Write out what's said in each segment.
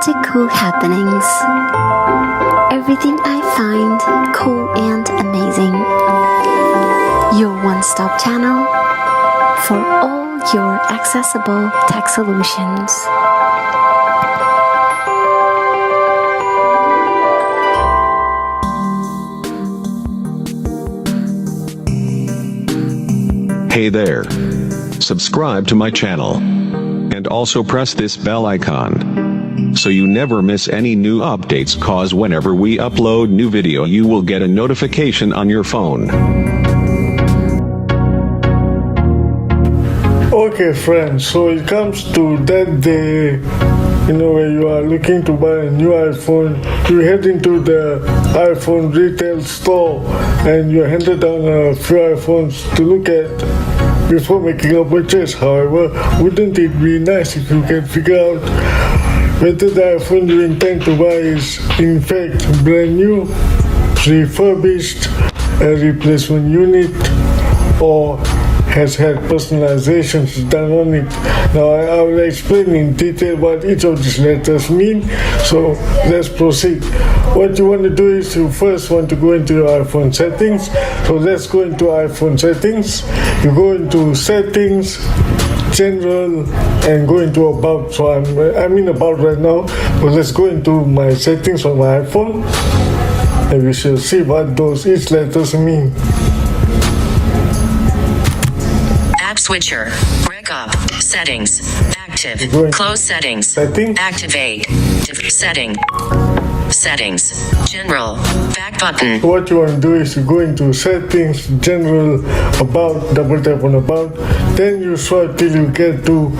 to cool happenings. Everything I find cool and amazing. Your one-stop channel for all your accessible tech solutions. Hey there. Subscribe to my channel. And also press this bell icon. So you never miss any new updates, cause whenever we upload new video you will get a notification on your phone. Okay friends, so it comes to that day, where you are looking to buy a new iPhone. You head into the iPhone retail store and you're handed down a few iPhones to look at before making a purchase. However, wouldn't it be nice if you can figure out whether the iPhone you intend to buy is in fact brand new, refurbished, a replacement unit, or has had personalizations done on it. Now I will explain in detail what each of these letters mean, so let's proceed. What you want to do is you first want to go into your iPhone settings. So let's go into iPhone settings. You go into settings, general, and go into about. So I'm in about right now, but let's go into my settings on my iPhone and we shall see what each letters mean. App switcher, rec up, settings, active, close settings, Setting. activate, setting, settings, general, back button. What you want to do is you go into settings, general, about, double tap on about, then you swipe till you get to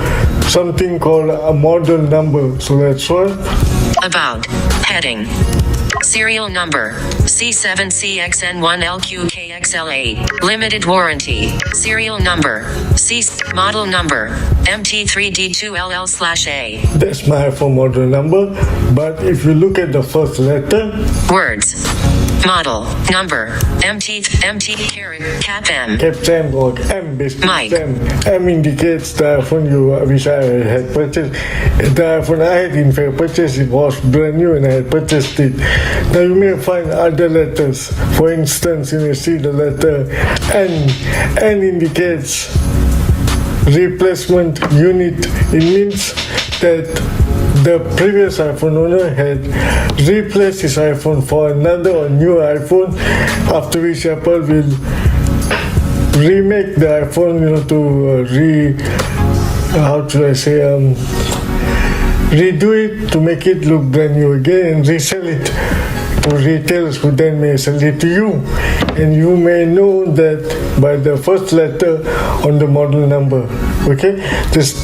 something called a model number. So let's swipe. About, heading, serial number, C7CXN1LQKXL8, limited warranty, serial number, model number, MT3D2LL/A. That's my iPhone model number, but if you look at the first letter, Words, model, number, MT, cap M, M or M basically. Mike. M indicates the iPhone which I had purchased. The iPhone I had in fact purchased, it was brand new and I had purchased it. Now you may find other letters. For instance, you may see the letter N. N indicates replacement unit. It means that the previous iPhone owner had replaced his iPhone for another or new iPhone, after which Apple will remake the iPhone, redo it to make it look brand new again and resell it to retailers who then may sell it to you. And you may know that by the first letter on the model number. Okay? This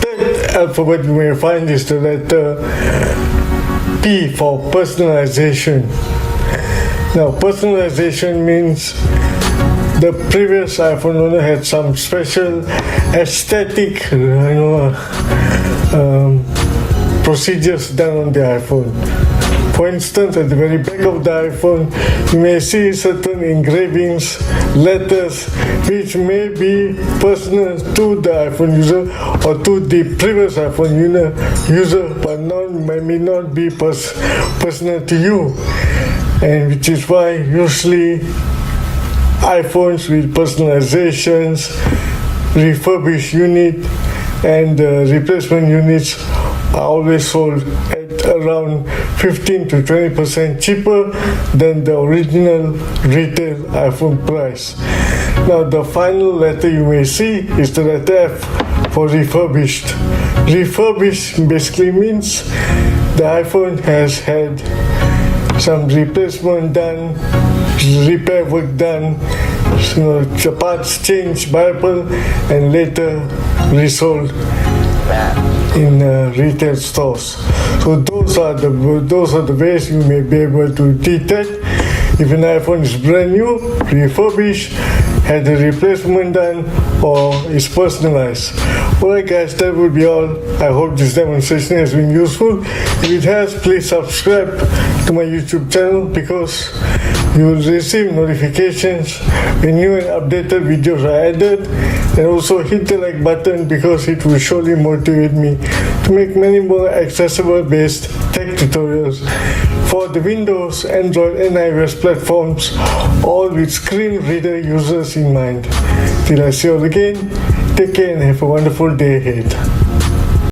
third alphabet you may find is the letter P for personalization. Now, personalization means the previous iPhone owner had some special aesthetic, procedures done on the iPhone. For instance, at the very back of the iPhone, you may see certain engravings, letters, which may be personal to the iPhone user or to the previous iPhone user, but may not be personal to you. And which is why usually iPhones with personalizations, refurbished unit, and replacement units are always sold at around 15 to 20% cheaper than the original retail iPhone price. Now the final letter you may see is the letter F for refurbished. Refurbished basically means the iPhone has had some replacement done, repair work done, the parts changed by Apple and later resold in retail stores. So those are the ways you may be able to detect if an iPhone is brand new, refurbished, had a replacement done, or is personalized. Alright guys, that would be all. I hope this demonstration has been useful. If it has, please subscribe to my YouTube channel because You will receive notifications when new and updated videos are added, and also hit the like button because it will surely motivate me to make many more accessible based tech tutorials for the Windows, Android and iOS platforms, all with screen reader users in mind. Till I see you all again, take care and have a wonderful day ahead.